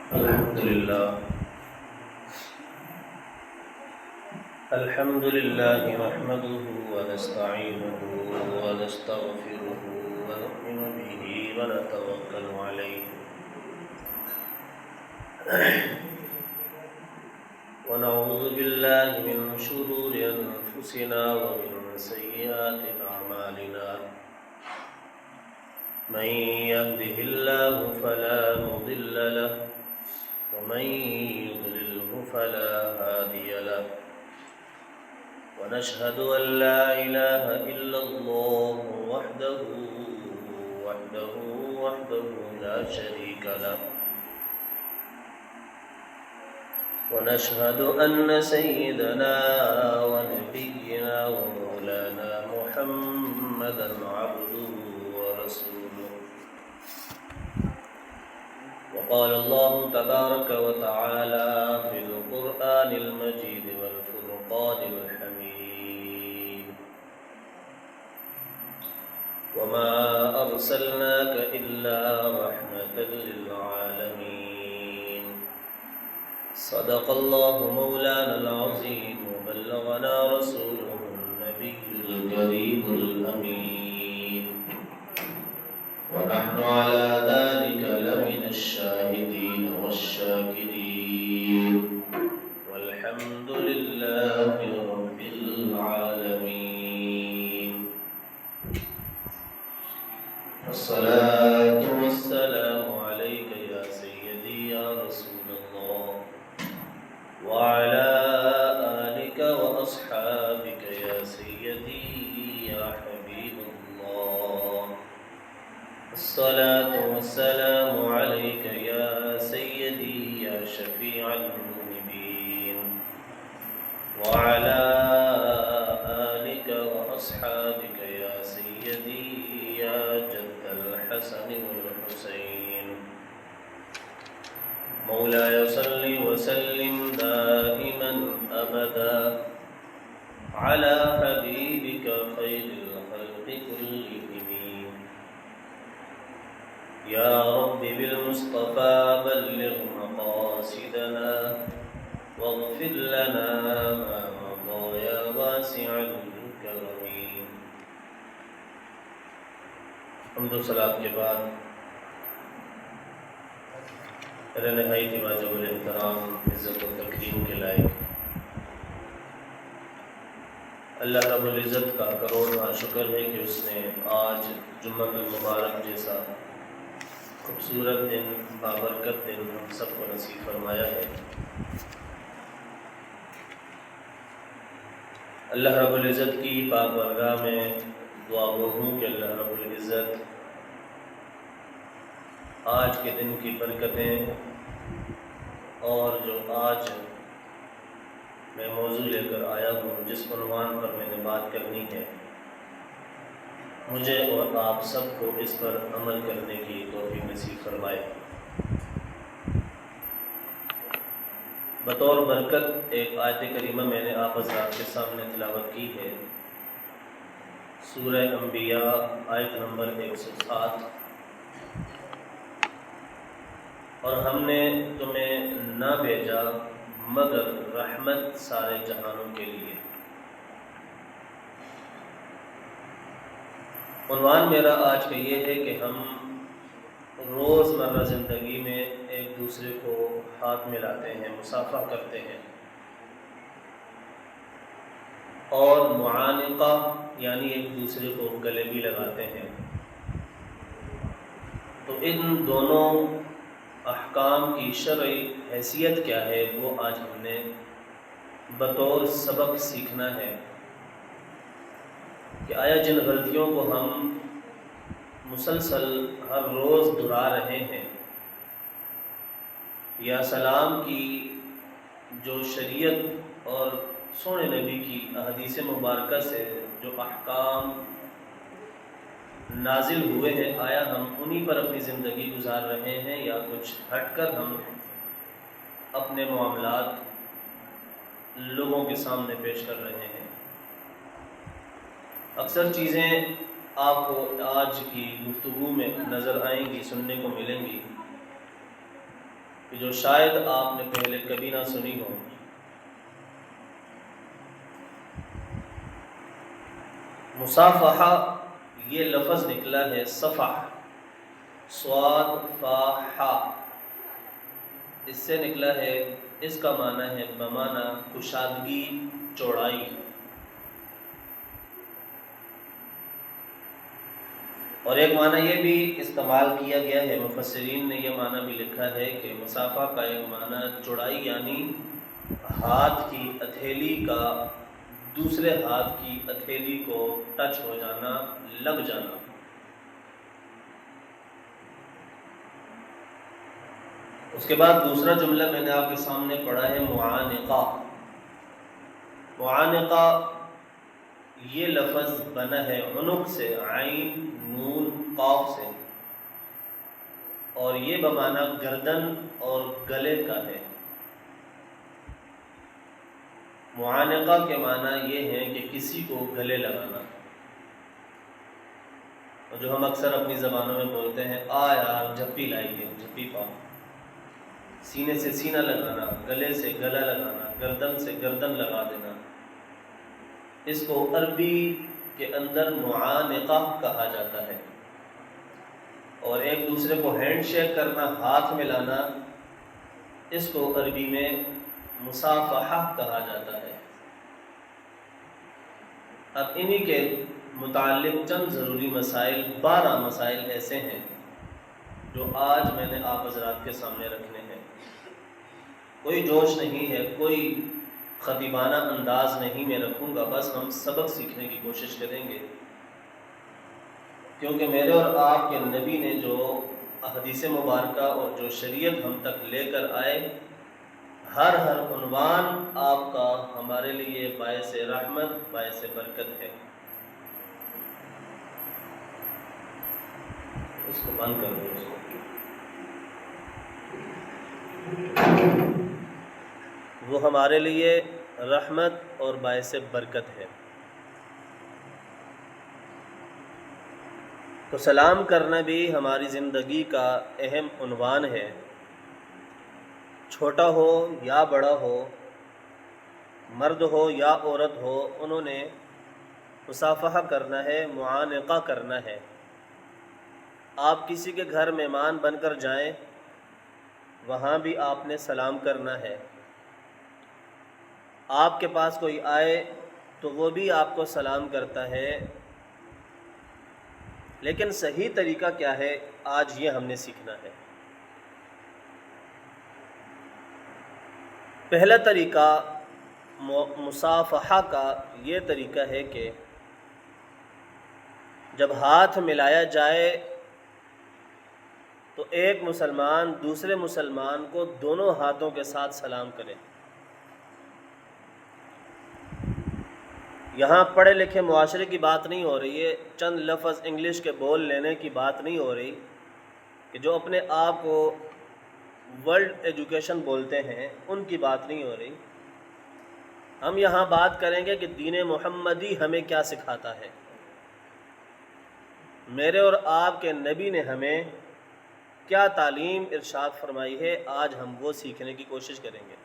الحمد لله نحمده ونستعينه ونستغفره ونؤمن به ونتوكل عليه ونعوذ بالله من شرور أنفسنا ومن سيئات أعمالنا من يهده الله فلا مضل له ومن يضلله فلا هادي له ونشهد أن لا إله إلا الله وحده لا شريك له ونشهد أن سيدنا ونبينا ومولانا محمدا عبده ورسوله وقال الله تبارك وتعالى في القرآن المجيد والفرقان الحميد وما أرسلناك إلا رحمة للعالمين صدق الله مولانا العظيم وبلغنا رسوله النبي الكريم الأمين ونحن على ذلك لمن الشاهدين والشاكرين والحمد لله رب العالمين والصلاة والسلام عليك يا سيدي يا رسول الله وعلى آلك وأصحابك يا سيدي يا حبيب الله الصلاة والسلام عليك يا سيدي يا شفيع المذنبين وعلى آلك وأصحابك يا سيدي يا جد الحسن والحسين مولاي صل وسلم دائما أبدا على حبيبك خير الخلق كلهم يا رب بالمصطفى بلغ مقاصدنا واغفر لنا ما مضى يا واسع الكرم. حمد و صلاۃ کے بعد میرے نہایت ہی واجب الاحترام عزت و تکریم کے لائق اللہ رب العزت کا کروڑواں شکر ہے کہ اس نے آج جمعۃ المبارک جیسا خوبصورت دن بابرکت دن ہم سب کو نصیب فرمایا ہے. اللہ رب العزت کی پاک بارگاہ میں دعا گو ہوں کہ اللہ رب العزت آج کے دن کی برکتیں اور جو آج میں موضوع لے کر آیا ہوں جس عنوان پر میں نے بات کرنی ہے مجھے اور آپ سب کو اس پر عمل کرنے کی توفیق نصیب فرمائے. بطور برکت ایک آیت کریمہ میں نے آپ حضرات کے سامنے تلاوت کی ہے. سورہ انبیاء آیت نمبر 107. اور ہم نے تمہیں نہ بھیجا مگر رحمت سارے جہانوں کے لیے. عنوان میرا آج کا یہ ہے کہ ہم روزمرہ زندگی میں ایک دوسرے کو ہاتھ ملاتے ہیں، مصافحہ کرتے ہیں، اور معانقہ یعنی ایک دوسرے کو گلے بھی لگاتے ہیں. تو ان دونوں احکام کی شرعی حیثیت کیا ہے وہ آج ہم نے بطور سبق سیکھنا ہے کہ آیا جن غلطیوں کو ہم مسلسل ہر روز دہرا رہے ہیں یا سلام کی جو شریعت اور سونے نبی کی احادیث مبارکہ سے جو احکام نازل ہوئے ہیں آیا ہم انہی پر اپنی زندگی گزار رہے ہیں یا کچھ ہٹ کر ہم اپنے معاملات لوگوں کے سامنے پیش کر رہے ہیں. اکثر چیزیں آپ کو آج کی گفتگو میں نظر آئیں گی، سننے کو ملیں گی کہ جو شاید آپ نے پہلے کبھی نہ سنی ہو۔ مصافحہ یہ لفظ نکلا ہے صفح، صاد فا حا، اس سے نکلا ہے، اس کا معنی ہے بمعنی کشادگی، چوڑائی۔ اور ایک معنی یہ بھی استعمال کیا گیا ہے، مفسرین نے یہ معنی بھی لکھا ہے کہ مصافحہ کا ایک معنی چوڑائی، یعنی ہاتھ کی ہتھیلی کا دوسرے ہاتھ کی ہتھیلی کو ٹچ ہو جانا، لگ جانا۔ اس کے بعد دوسرا جملہ میں نے آپ کے سامنے پڑھا ہے معانقہ۔ معانقہ یہ لفظ بنا ہے عنق سے، عین نون قاف سے، اور یہ بمعنی گردن اور گلے کا ہے۔ معانقہ کے معنی یہ ہے کہ کسی کو گلے لگانا، اور جو ہم اکثر اپنی زبانوں میں بولتے ہیں آ یار جھپی لائیے، جھپی پاؤ، سینے سے سینہ لگانا، گلے سے گلا لگانا، گردن سے گردن لگا دینا، اس کو عربی کے اندر معانقہ کہا جاتا ہے۔ اور ایک دوسرے کو ہینڈ شیک کرنا، ہاتھ ملانا، اس کو عربی میں مصافحہ کہا جاتا ہے۔ اب انہی کے متعلق چند ضروری مسائل، 12 مسائل ایسے ہیں جو آج میں نے آپ حضرات کے سامنے رکھنے ہیں۔ کوئی جوش نہیں ہے، کوئی خطیبانہ انداز نہیں میں رکھوں گا، بس ہم سبق سیکھنے کی کوشش کریں گے، کیونکہ میرے اور آپ کے نبی نے جو احادیث مبارکہ اور جو شریعت ہم تک لے کر آئے، ہر عنوان آپ کا ہمارے لیے باعث رحمت، باعث برکت ہے۔ اس کو بند کر دو، اس کو۔ وہ ہمارے لیے رحمت اور باعث برکت ہے۔ تو سلام کرنا بھی ہماری زندگی کا اہم عنوان ہے، چھوٹا ہو یا بڑا ہو، مرد ہو یا عورت ہو، انہوں نے مصافحہ کرنا ہے، معانقہ کرنا ہے۔ آپ کسی کے گھر مہمان بن کر جائیں، وہاں بھی آپ نے سلام کرنا ہے۔ آپ کے پاس کوئی آئے تو وہ بھی آپ کو سلام کرتا ہے، لیکن صحیح طریقہ کیا ہے، آج یہ ہم نے سیکھنا ہے۔ پہلا طریقہ مصافحہ کا یہ طریقہ ہے کہ جب ہاتھ ملایا جائے تو ایک مسلمان دوسرے مسلمان کو دونوں ہاتھوں کے ساتھ سلام کرے۔ یہاں پڑھے لکھے معاشرے کی بات نہیں ہو رہی ہے، چند لفظ انگلش کے بول لینے کی بات نہیں ہو رہی، کہ جو اپنے آپ کو ورلڈ ایجوکیشن بولتے ہیں، ان کی بات نہیں ہو رہی۔ ہم یہاں بات کریں گے کہ دین محمدی ہمیں کیا سکھاتا ہے، میرے اور آپ کے نبی نے ہمیں کیا تعلیم ارشاد فرمائی ہے، آج ہم وہ سیکھنے کی کوشش کریں گے۔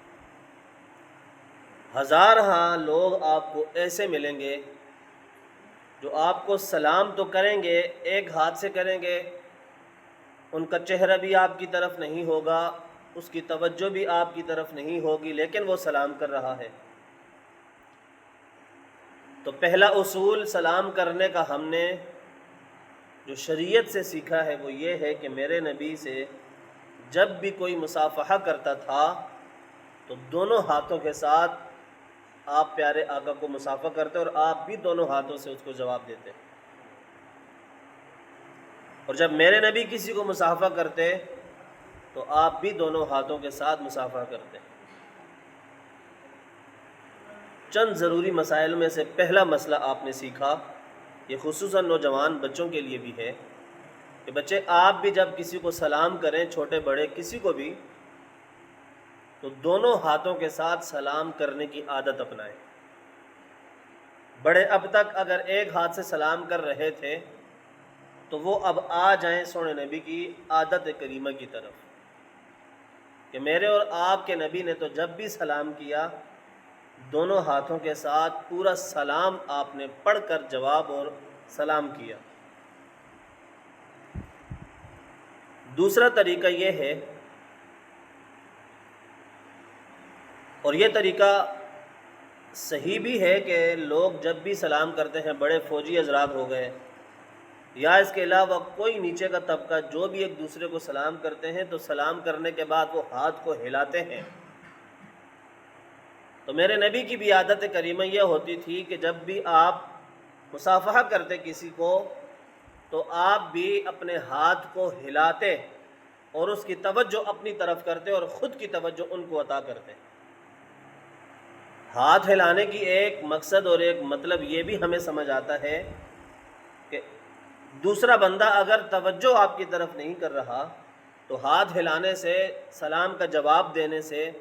ہزارہاں لوگ آپ کو ایسے ملیں گے جو آپ کو سلام تو کریں گے، ایک ہاتھ سے کریں گے، ان کا چہرہ بھی آپ کی طرف نہیں ہوگا، اس کی توجہ بھی آپ کی طرف نہیں ہوگی، لیکن وہ سلام کر رہا ہے۔ تو پہلا اصول سلام کرنے کا ہم نے جو شریعت سے سیکھا ہے وہ یہ ہے کہ میرے نبی سے جب بھی کوئی مصافحہ کرتا تھا تو دونوں ہاتھوں کے ساتھ آپ پیارے آقا کو مصافحہ کرتے، اور آپ بھی دونوں ہاتھوں سے اس کو جواب دیتے۔ اور جب میرے نبی کسی کو مصافحہ کرتے تو آپ بھی دونوں ہاتھوں کے ساتھ مصافحہ کرتے۔ چند ضروری مسائل میں سے پہلا مسئلہ آپ نے سیکھا، یہ خصوصاً نوجوان بچوں کے لیے بھی ہے، کہ بچے آپ بھی جب کسی کو سلام کریں، چھوٹے بڑے کسی کو بھی، تو دونوں ہاتھوں کے ساتھ سلام کرنے کی عادت اپنائیں۔ بڑے اب تک اگر ایک ہاتھ سے سلام کر رہے تھے تو وہ اب آ جائیں سونے نبی کی عادت کریمہ کی طرف۔ کہ میرے اور آپ کے نبی نے تو جب بھی سلام کیا دونوں ہاتھوں کے ساتھ پورا سلام آپ نے پڑھ کر جواب اور سلام کیا۔ دوسرا طریقہ یہ ہے، اور یہ طریقہ صحیح بھی ہے، کہ لوگ جب بھی سلام کرتے ہیں، بڑے فوجی حضرات ہو گئے یا اس کے علاوہ کوئی نیچے کا طبقہ، جو بھی ایک دوسرے کو سلام کرتے ہیں تو سلام کرنے کے بعد وہ ہاتھ کو ہلاتے ہیں۔ تو میرے نبی کی بھی عادت کریمہ یہ ہوتی تھی کہ جب بھی آپ مصافحہ کرتے کسی کو تو آپ بھی اپنے ہاتھ کو ہلاتے اور اس کی توجہ اپنی طرف کرتے اور خود کی توجہ ان کو عطا کرتے۔ ہاتھ ہلانے کی ایک مقصد اور ایک مطلب یہ بھی ہمیں سمجھ آتا ہے کہ دوسرا بندہ اگر توجہ آپ کی طرف نہیں کر رہا تو ہاتھ ہلانے سے، سلام کا جواب دینے سے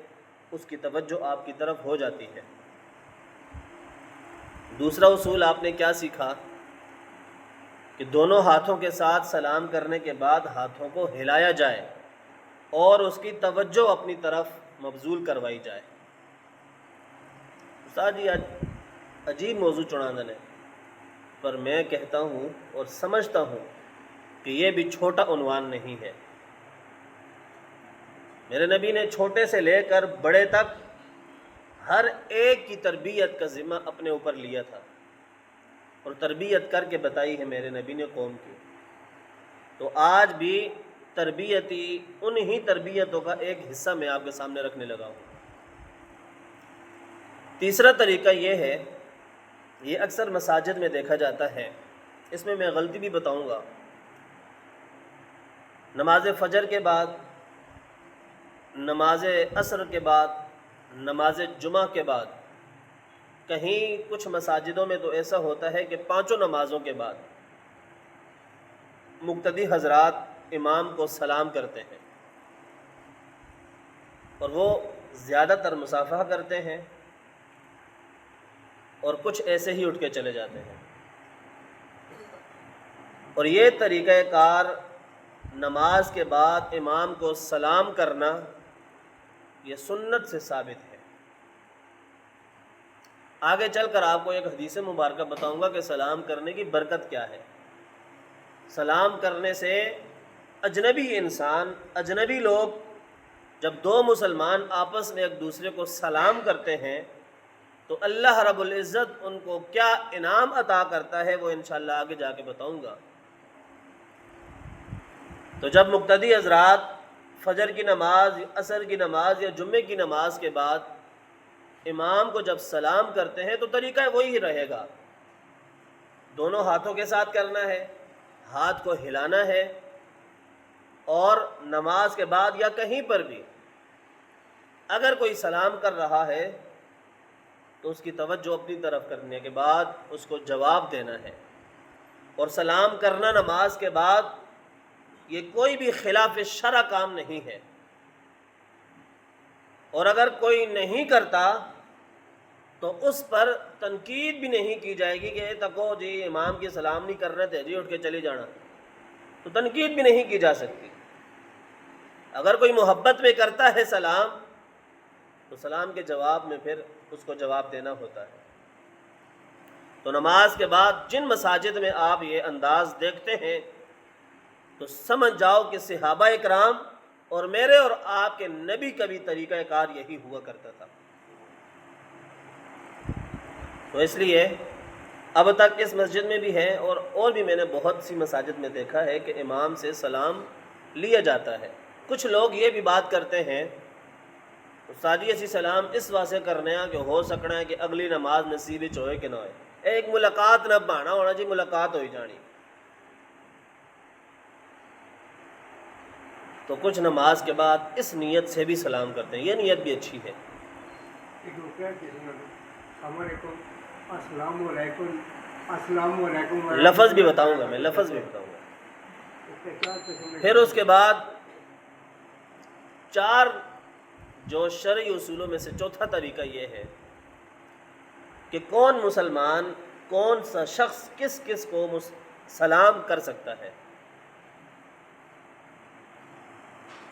اس کی توجہ آپ کی طرف ہو جاتی ہے۔ دوسرا اصول آپ نے کیا سیکھا کہ دونوں ہاتھوں کے ساتھ سلام کرنے کے بعد ہاتھوں کو ہلایا جائے اور اس کی توجہ اپنی طرف مبذول کروائی جائے۔ استاد جی عجیب موضوع چڑھانا ہے، پر میں کہتا ہوں اور سمجھتا ہوں کہ یہ بھی چھوٹا عنوان نہیں ہے۔ میرے نبی نے چھوٹے سے لے کر بڑے تک ہر ایک کی تربیت کا ذمہ اپنے اوپر لیا تھا، اور تربیت کر کے بتائی ہے میرے نبی نے قوم کی۔ تو آج بھی تربیتی انہی تربیتوں کا ایک حصہ میں آپ کے سامنے رکھنے لگا ہوں۔ تیسرا طریقہ یہ ہے، یہ اکثر مساجد میں دیکھا جاتا ہے، اس میں غلطی بھی بتاؤں گا۔ نماز فجر کے بعد، نماز عصر کے بعد، نماز جمعہ کے بعد، کہیں کچھ مساجدوں میں تو ایسا ہوتا ہے کہ پانچوں نمازوں کے بعد مقتدی حضرات امام کو سلام کرتے ہیں، اور وہ زیادہ تر مصافحہ کرتے ہیں اور کچھ ایسے ہی اٹھ کے چلے جاتے ہیں۔ اور یہ طریقہ کار نماز کے بعد امام کو سلام کرنا یہ سنت سے ثابت ہے۔ آگے چل کر آپ کو ایک حدیث مبارکہ بتاؤں گا کہ سلام کرنے کی برکت کیا ہے۔ سلام کرنے سے اجنبی انسان، اجنبی لوگ جب دو مسلمان آپس میں ایک دوسرے کو سلام کرتے ہیں تو اللہ رب العزت ان کو کیا انعام عطا کرتا ہے وہ انشاءاللہ آگے جا کے بتاؤں گا۔ تو جب مقتدی حضرات فجر کی نماز، عصر کی نماز یا جمعے کی نماز کے بعد امام کو جب سلام کرتے ہیں تو طریقہ وہی رہے گا، دونوں ہاتھوں کے ساتھ کرنا ہے، ہاتھ کو ہلانا ہے، اور نماز کے بعد یا کہیں پر بھی اگر کوئی سلام کر رہا ہے تو اس کی توجہ اپنی طرف کرنے کے بعد اس کو جواب دینا ہے۔ اور سلام کرنا نماز کے بعد یہ کوئی بھی خلاف شرع کام نہیں ہے، اور اگر کوئی نہیں کرتا تو اس پر تنقید بھی نہیں کی جائے گی کہ تکو جی امام کی سلام نہیں کر رہے تھے جی اٹھ کے چلے جانا، تو تنقید بھی نہیں کی جا سکتی۔ اگر کوئی محبت میں کرتا ہے سلام تو سلام کے جواب میں پھر اس کو جواب دینا ہوتا ہے۔ تو نماز کے بعد جن مساجد میں آپ یہ انداز دیکھتے ہیں تو سمجھ جاؤ کہ صحابہ اکرام اور میرے اور آپ کے نبی کا بھی طریقہ کار یہی ہوا کرتا تھا۔ تو اس لیے اب تک اس مسجد میں بھی ہے اور بھی میں نے بہت سی مساجد میں دیکھا ہے کہ امام سے سلام لیا جاتا ہے۔ کچھ لوگ یہ بھی بات کرتے ہیں استاد جی اسی سلام اس واسطے کرنے کہ ہو سکنا ہے کہ اگلی نماز نصیب ہوئے کہ نہ ہوئے، ایک ملاقات نہ بہانا ہونا جی ملاقات ہوئی جانی۔ تو کچھ نماز کے بعد اس نیت سے بھی سلام کرتے ہیں، یہ نیت بھی اچھی ہے۔ السلام علیکم، لفظ بھی بتاؤں گا، میں لفظ بھی بتاؤں گا۔ پھر اس کے بعد چار جو شرعی اصولوں میں سے چوتھا طریقہ یہ ہے کہ کون مسلمان، کون سا شخص کس کس کو سلام کر سکتا ہے۔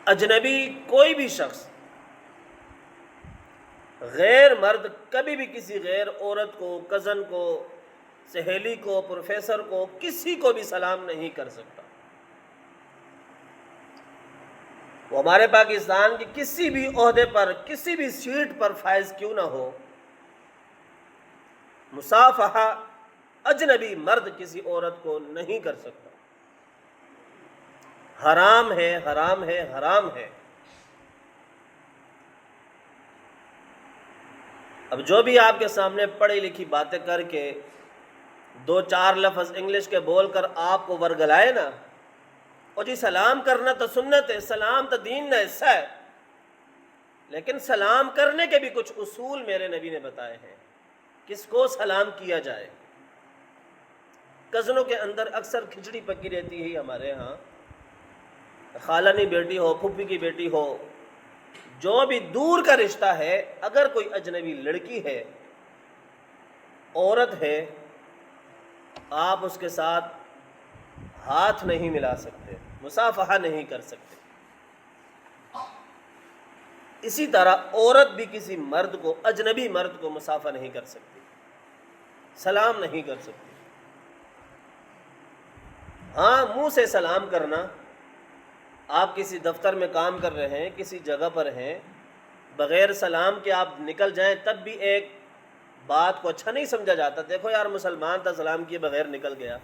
اجنبی کوئی بھی شخص، غیر مرد کبھی بھی کسی غیر عورت کو، کزن کو، سہیلی کو، پروفیسر کو، کسی کو بھی سلام نہیں کر سکتا۔ وہ ہمارے پاکستان کی کسی بھی عہدے پر، کسی بھی سیٹ پر فائز کیوں نہ ہو، مصافحہ اجنبی مرد کسی عورت کو نہیں کر سکتا۔ حرام ہے، حرام ہے، حرام ہے۔ اب جو بھی آپ کے سامنے پڑھی لکھی باتیں کر کے 2-4 لفظ انگلش کے بول کر آپ کو ورگلائے نا، اور جی سلام کرنا تو سنت ہے، سلام تو دین کا حصہ ہے، لیکن سلام کرنے کے بھی کچھ اصول میرے نبی نے بتائے ہیں، کس کو سلام کیا جائے۔ کزنوں کے اندر اکثر کھچڑی پکی رہتی ہے ہمارے ہاں، خالانی بیٹی ہو، پھوپھی کی بیٹی ہو، جو بھی دور کا رشتہ ہے، اگر کوئی اجنبی لڑکی ہے، عورت ہے، آپ اس کے ساتھ ہاتھ نہیں ملا سکتے، مصافحہ نہیں کر سکتے۔ اسی طرح عورت بھی کسی مرد کو، اجنبی مرد کو مصافحہ نہیں کر سکتی، سلام نہیں کر سکتی۔ ہاں، منہ سے سلام کرنا، آپ کسی دفتر میں کام کر رہے ہیں، کسی جگہ پر ہیں، بغیر سلام کے آپ نکل جائیں تب بھی ایک بات کو اچھا نہیں سمجھا جاتا۔ دیکھو یار، مسلمان تھا، سلام کیے بغیر نکل گیا۔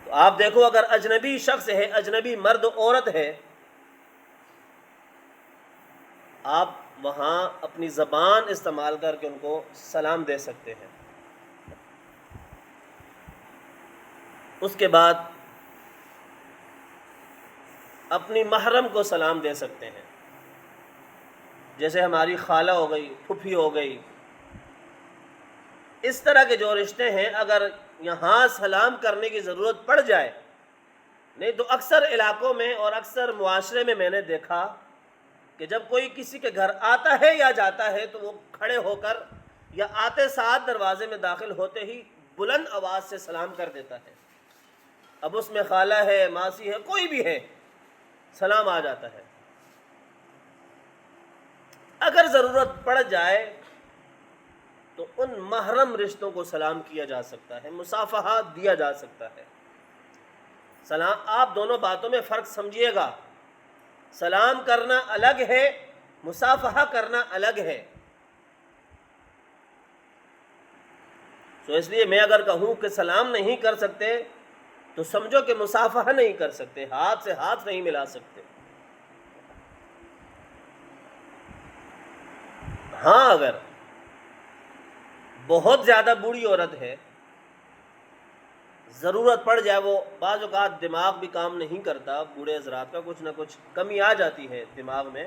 تو آپ دیکھو، اگر اجنبی شخص ہے، اجنبی مرد عورت ہے، آپ وہاں اپنی زبان استعمال کر کے ان کو سلام دے سکتے ہیں۔ اس کے بعد اپنی محرم کو سلام دے سکتے ہیں، جیسے ہماری خالہ ہو گئی، پھوپھی ہو گئی۔ اس طرح کے جو رشتے ہیں، اگر یہاں سلام کرنے کی ضرورت پڑ جائے، نہیں تو اکثر علاقوں میں اور اکثر معاشرے میں میں نے دیکھا کہ جب کوئی کسی کے گھر آتا ہے یا جاتا ہے تو وہ کھڑے ہو کر یا آتے ساتھ دروازے میں داخل ہوتے ہی بلند آواز سے سلام کر دیتا ہے۔ اب اس میں خالہ ہے، ماسی ہے، کوئی بھی ہے، سلام آ جاتا ہے۔ اگر ضرورت پڑ جائے تو ان محرم رشتوں کو سلام کیا جا سکتا ہے، مصافحہ دیا جا سکتا ہے۔ سلام، آپ دونوں باتوں میں فرق سمجھیے گا، سلام کرنا الگ ہے، مصافحہ کرنا الگ ہے۔ تو اس لیے میں اگر کہوں کہ سلام نہیں کر سکتے تو سمجھو کہ مصافحہ نہیں کر سکتے، ہاتھ سے ہاتھ نہیں ملا سکتے۔ ہاں، اگر بہت زیادہ بوڑھی عورت ہے، ضرورت پڑ جائے، وہ بعض اوقات دماغ بھی کام نہیں کرتا، بوڑھے حضرات کا کچھ نہ کچھ کمی آ جاتی ہے دماغ میں،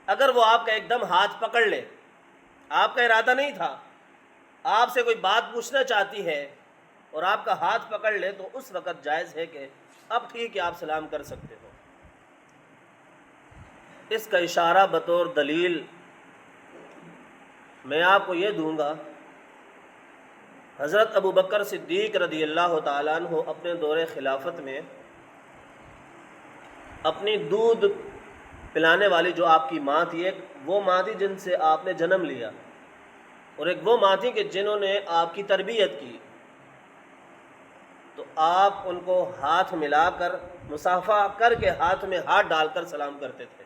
اگر وہ آپ کا ایک دم ہاتھ پکڑ لے، آپ کا ارادہ نہیں تھا، آپ سے کوئی بات پوچھنا چاہتی ہے اور آپ کا ہاتھ پکڑ لے، تو اس وقت جائز ہے کہ اب ٹھیک ہے، آپ سلام کر سکتے ہو۔ اس کا اشارہ بطور دلیل میں آپ کو یہ دوں گا، حضرت ابو بکر صدیق رضی اللہ تعالیٰ عنہ اپنے دور خلافت میں اپنی دودھ پلانے والی جو آپ کی ماں تھی، ایک وہ ماں تھی جن سے آپ نے جنم لیا، اور ایک وہ ماں تھی کہ جنہوں نے آپ کی تربیت کی، تو آپ ان کو ہاتھ ملا کر، مصافحہ کر کے ہاتھ میں ہاتھ ڈال کر سلام کرتے تھے،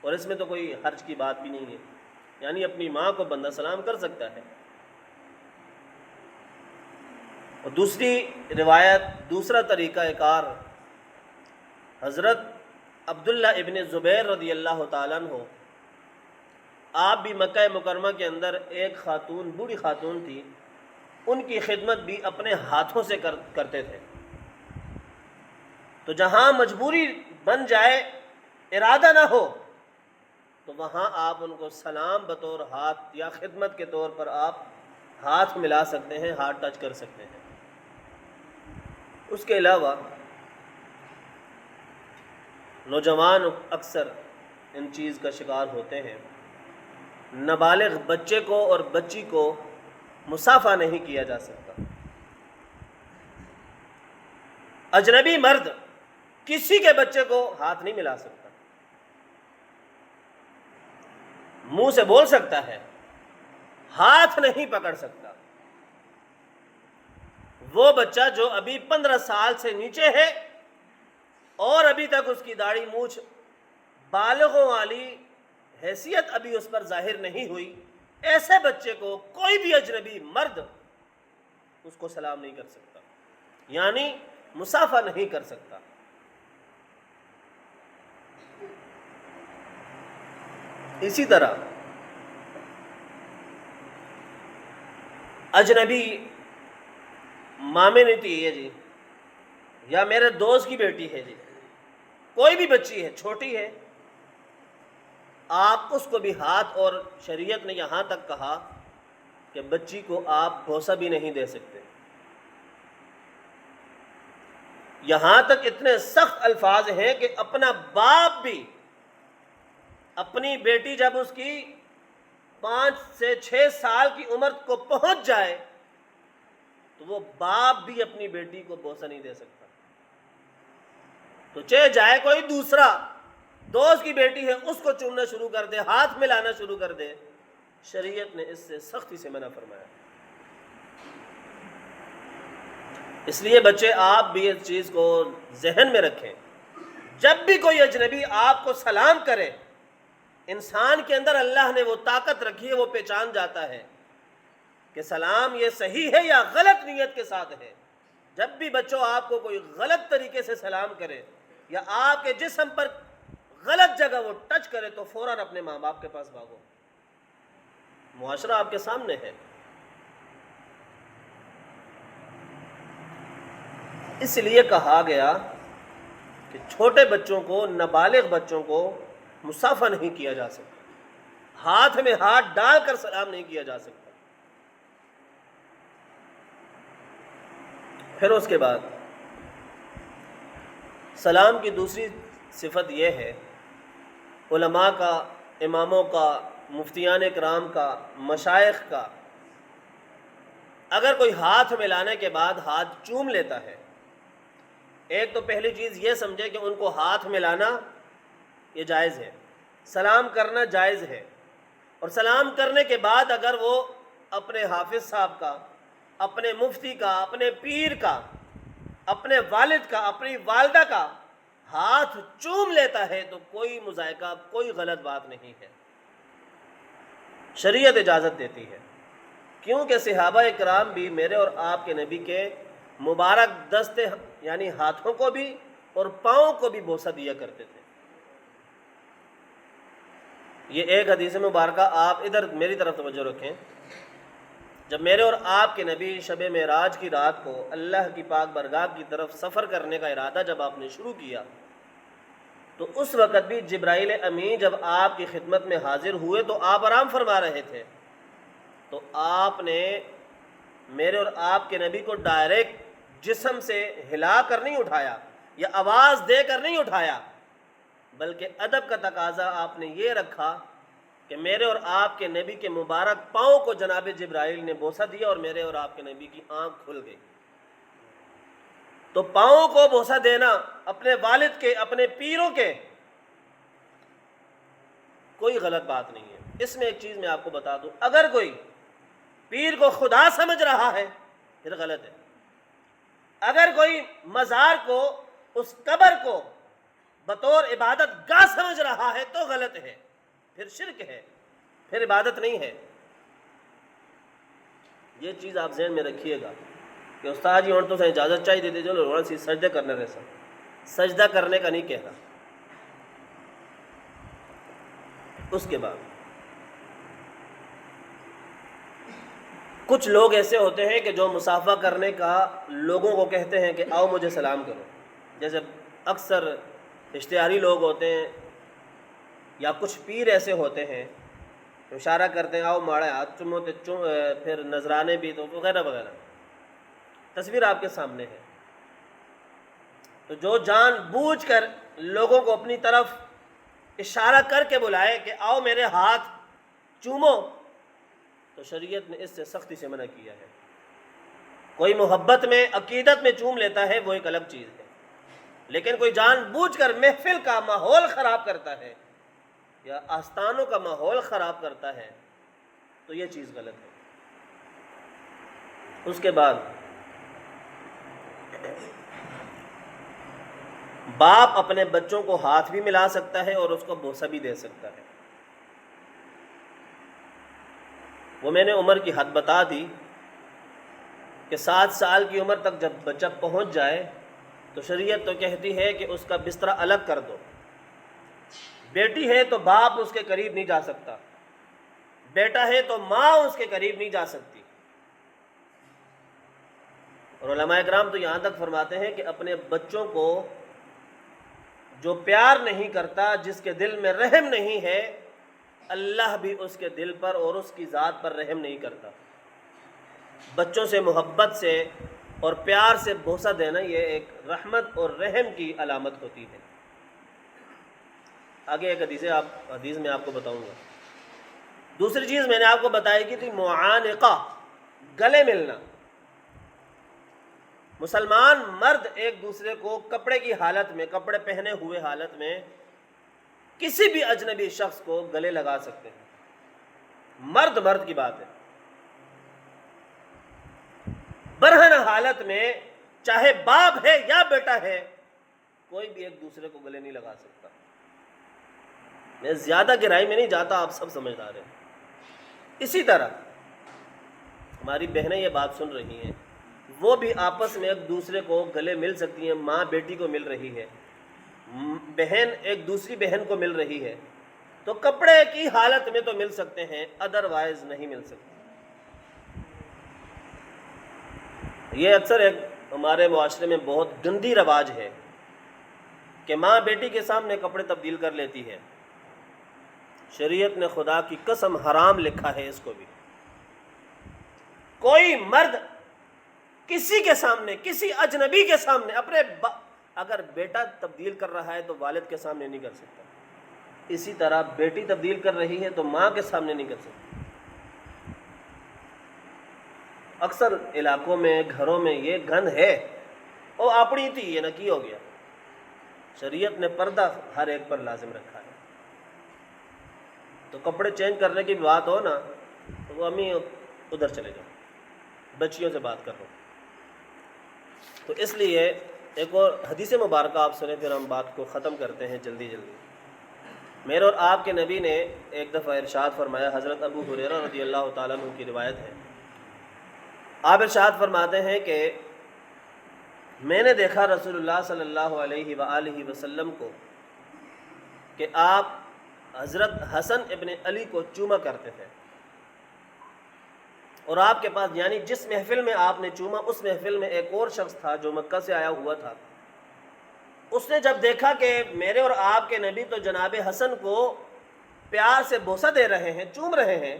اور اس میں تو کوئی حرج کی بات بھی نہیں ہے، یعنی اپنی ماں کو بندہ سلام کر سکتا ہے۔ اور دوسری روایت، دوسرا طریقہ کار، حضرت عبداللہ ابن زبیر رضی اللہ تعالیٰ عنہ، آپ بھی مکہ مکرمہ کے اندر ایک خاتون، بوڑھی خاتون تھی، ان کی خدمت بھی اپنے ہاتھوں سے کرتے تھے۔ تو جہاں مجبوری بن جائے، ارادہ نہ ہو، تو وہاں آپ ان کو سلام بطور ہاتھ یا خدمت کے طور پر آپ ہاتھ ملا سکتے ہیں، ہاتھ ٹچ کر سکتے ہیں۔ اس کے علاوہ نوجوان اکثر ان چیز کا شکار ہوتے ہیں، نابالغ بچے کو اور بچی کو مصافحہ نہیں کیا جا سکتا۔ اجنبی مرد کسی کے بچے کو ہاتھ نہیں ملا سکتا، منہ سے بول سکتا ہے، ہاتھ نہیں پکڑ سکتا۔ وہ بچہ جو ابھی 15 سال سے نیچے ہے اور ابھی تک اس کی داڑھی مونچھ بالغوں والی حیثیت ابھی اس پر ظاہر نہیں ہوئی، ایسے بچے کو کوئی بھی اجنبی مرد اس کو سلام نہیں کر سکتا، یعنی مصافحہ نہیں کر سکتا۔ اسی طرح اجنبی مامنتی ہے جی، یا میرے دوست کی بیٹی ہے جی، کوئی بھی بچی ہے، چھوٹی ہے، آپ اس کو بھی ہاتھ، اور شریعت نے یہاں تک کہا کہ بچی کو آپ بوسہ بھی نہیں دے سکتے، یہاں تک اتنے سخت الفاظ ہیں کہ اپنا باپ بھی، اپنی بیٹی جب اس کی 5 سے 6 سال کی عمر کو پہنچ جائے تو وہ باپ بھی اپنی بیٹی کو بوسہ نہیں دے سکتا، تو چاہے جائے کوئی دوسرا دوست کی بیٹی ہے اس کو چومنا شروع کر دے، ہاتھ ملانا شروع کر دے، شریعت نے اس سے سختی سے منع فرمایا۔ اس لیے بچے آپ بھی اس چیز کو ذہن میں رکھیں، جب بھی کوئی اجنبی آپ کو سلام کرے، انسان کے اندر اللہ نے وہ طاقت رکھی ہے، وہ پہچان جاتا ہے کہ سلام یہ صحیح ہے یا غلط نیت کے ساتھ ہے۔ جب بھی بچوں آپ کو کوئی غلط طریقے سے سلام کرے یا آپ کے جسم پر غلط جگہ وہ ٹچ کرے تو فوراً اپنے ماں باپ کے پاس بھاگو، معاشرہ آپ کے سامنے ہے۔ اس لیے کہا گیا کہ چھوٹے بچوں کو، نابالغ بچوں کو مصافحہ نہیں کیا جا سکتا، ہاتھ میں ہاتھ ڈال کر سلام نہیں کیا جا سکتا۔ پھر اس کے بعد سلام کی دوسری صفت یہ ہے، علماء کا، اماموں کا، مفتیان کرام کا، مشائخ کا، اگر کوئی ہاتھ ملانے کے بعد ہاتھ چوم لیتا ہے، ایک تو پہلی چیز یہ سمجھے کہ ان کو ہاتھ ملانا یہ جائز ہے، سلام کرنا جائز ہے، اور سلام کرنے کے بعد اگر وہ اپنے حافظ صاحب کا، اپنے مفتی کا، اپنے پیر کا، اپنے والد کا، اپنی والدہ کا ہاتھ چوم لیتا ہے تو کوئی مذائقہ، کوئی غلط بات نہیں ہے، شریعت اجازت دیتی ہے، کیونکہ صحابہ کرام بھی میرے اور آپ کے نبی کے مبارک دستے یعنی ہاتھوں کو بھی اور پاؤں کو بھی بوسہ دیا کرتے تھے۔ یہ ایک حدیث مبارکہ آپ ادھر میری طرف توجہ رکھیں، جب میرے اور آپ کے نبی شب معراج کی رات کو اللہ کی پاک برگاہ کی طرف سفر کرنے کا ارادہ جب آپ نے شروع کیا تو اس وقت بھی جبرائیل امین جب آپ کی خدمت میں حاضر ہوئے تو آپ آرام فرما رہے تھے، تو آپ نے میرے اور آپ کے نبی کو ڈائریکٹ جسم سے ہلا کر نہیں اٹھایا یا آواز دے کر نہیں اٹھایا، بلکہ ادب کا تقاضا آپ نے یہ رکھا کہ میرے اور آپ کے نبی کے مبارک پاؤں کو جناب جبرائیل نے بوسہ دیا اور میرے اور آپ کے نبی کی آنکھ کھل گئی۔ تو پاؤں کو بوسہ دینا اپنے والد کے، اپنے پیروں کے، کوئی غلط بات نہیں ہے۔ اس میں ایک چیز میں آپ کو بتا دوں، اگر کوئی پیر کو خدا سمجھ رہا ہے پھر غلط ہے، اگر کوئی مزار کو، اس قبر کو بطور عبادت گاہ سمجھ رہا ہے تو غلط ہے، پھر شرک ہے، پھر عبادت نہیں ہے۔ یہ چیز آپ ذہن میں رکھیے گا کہ استاد جی عورتوں سے اجازت چاہیے دیتے جو لوگ سی سجدہ کرنے رہے سجدہ کرنے کا نہیں کہہ رہا۔ اس کے بعد کچھ لوگ ایسے ہوتے ہیں کہ جو مصافحہ کرنے کا لوگوں کو کہتے ہیں کہ آؤ مجھے سلام کرو، جیسے اکثر اشتہاری لوگ ہوتے ہیں یا کچھ پیر ایسے ہوتے ہیں اشارہ کرتے ہیں آؤ ماڑے ہاتھ چومو پھر نذرانے بھی تو وغیرہ وغیرہ، تصویر آپ کے سامنے ہے۔ تو جو جان بوجھ کر لوگوں کو اپنی طرف اشارہ کر کے بلائے کہ آؤ میرے ہاتھ چومو، تو شریعت نے اس سے سختی سے منع کیا ہے۔ کوئی محبت میں، عقیدت میں چوم لیتا ہے وہ ایک الگ چیز ہے، لیکن کوئی جان بوجھ کر محفل کا ماحول خراب کرتا ہے یا آستانوں کا ماحول خراب کرتا ہے تو یہ چیز غلط ہے۔ اس کے بعد باپ اپنے بچوں کو ہاتھ بھی ملا سکتا ہے اور اس کو بوسہ بھی دے سکتا ہے۔ وہ میں نے عمر کی حد بتا دی کہ 7 سال کی عمر تک جب بچہ پہنچ جائے تو شریعت تو کہتی ہے کہ اس کا بستر الگ کر دو۔ بیٹی ہے تو باپ اس کے قریب نہیں جا سکتا، بیٹا ہے تو ماں اس کے قریب نہیں جا سکتی۔ اور علماء اکرام تو یہاں تک فرماتے ہیں کہ اپنے بچوں کو جو پیار نہیں کرتا، جس کے دل میں رحم نہیں ہے، اللہ بھی اس کے دل پر اور اس کی ذات پر رحم نہیں کرتا۔ بچوں سے محبت سے اور پیار سے بوسہ دینا یہ ایک رحمت اور رحم کی علامت ہوتی ہے۔ آگے ایک حدیث میں آپ کو بتاؤں گا۔ دوسری چیز میں نے آپ کو بتائی کی تھی معانقہ، گلے ملنا۔ مسلمان مرد ایک دوسرے کو کپڑے کی حالت میں، کپڑے پہنے ہوئے حالت میں کسی بھی اجنبی شخص کو گلے لگا سکتے ہیں، مرد مرد کی بات ہے۔ برہنہ حالت میں چاہے باپ ہے یا بیٹا ہے، کوئی بھی ایک دوسرے کو گلے نہیں لگا سکتا۔ میں زیادہ گہرائی میں نہیں جاتا، آپ سب سمجھدار ہیں۔ اسی طرح ہماری بہنیں یہ بات سن رہی ہیں، وہ بھی آپس میں ایک دوسرے کو گلے مل سکتی ہیں۔ ماں بیٹی کو مل رہی ہے، بہن ایک دوسری بہن کو مل رہی ہے، تو کپڑے کی حالت میں تو مل سکتے ہیں، ادروائز نہیں مل سکتے۔ یہ اکثر ایک ہمارے معاشرے میں بہت گندی رواج ہے کہ ماں بیٹی کے سامنے کپڑے تبدیل کر لیتی ہے۔ شریعت نے خدا کی قسم حرام لکھا ہے اس کو بھی۔ کوئی مرد کسی کے سامنے، کسی اجنبی کے سامنے اگر بیٹا تبدیل کر رہا ہے تو والد کے سامنے نہیں کر سکتا، اسی طرح بیٹی تبدیل کر رہی ہے تو ماں کے سامنے نہیں کر سکتی۔ اکثر علاقوں میں، گھروں میں یہ گند ہے، وہ اپنی تھی یہ نہ کی ہو گیا۔ شریعت نے پردہ ہر ایک پر لازم رکھا ہے۔ تو کپڑے چینج کرنے کی بات ہو نا تو وہ امی ادھر چلے جاؤ، بچیوں سے بات کر رہا ہوں۔ تو اس لیے ایک اور حدیث مبارکہ آپ سنیں، پھر ہم بات کو ختم کرتے ہیں جلدی جلدی۔ میرے اور آپ کے نبی نے ایک دفعہ ارشاد فرمایا، حضرت ابو ہریرہ رضی اللہ تعالیٰ عنہ کی روایت ہے، آپ ارشاد فرماتے ہیں کہ میں نے دیکھا رسول اللہ صلی اللہ علیہ وآلہ وسلم کو کہ آپ حضرت حسن ابن علی کو چوما کرتے تھے، اور آپ کے پاس یعنی جس محفل میں آپ نے چوما اس محفل میں ایک اور شخص تھا جو مکہ سے آیا ہوا تھا۔ اس نے جب دیکھا کہ میرے اور آپ کے نبی تو جناب حسن کو پیار سے بوسہ دے رہے ہیں، چوم رہے ہیں،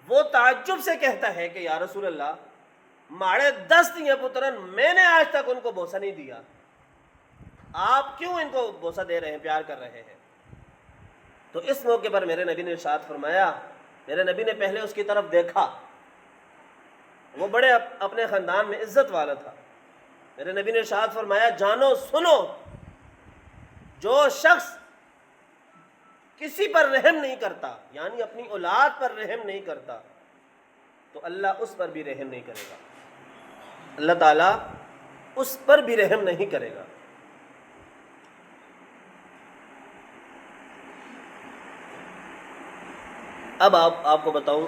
وہ تعجب سے کہتا ہے کہ یا رسول اللہ، ماڑے دست یہ پترن، میں نے آج تک ان کو بوسہ نہیں دیا، آپ کیوں ان کو بوسہ دے رہے ہیں، پیار کر رہے ہیں؟ تو اس موقع پر میرے نبی نے ارشاد فرمایا، میرے نبی نے پہلے اس کی طرف دیکھا، وہ بڑے اپنے خاندان میں عزت والا تھا۔ میرے نبی نے ارشاد فرمایا، جانو سنو، جو شخص کسی پر رحم نہیں کرتا، یعنی اپنی اولاد پر رحم نہیں کرتا، تو اللہ اس پر بھی رحم نہیں کرے گا، اللہ تعالیٰ اس پر بھی رحم نہیں کرے گا۔ اب آپ کو بتاؤں،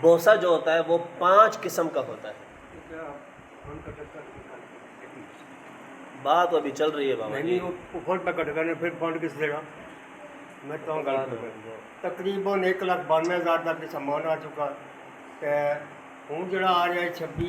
بوسہ جو ہوتا ہے وہ 5 قسم کا ہوتا ہے۔ بات ابھی چل رہی ہے بابا جی، فون پہ کٹ کرنے، پھر فون کس دے گا؟ میں تو تقریباً 1,92,000 تک سامان آ چکا ہے، ہوں جڑا آ رہا ہے 26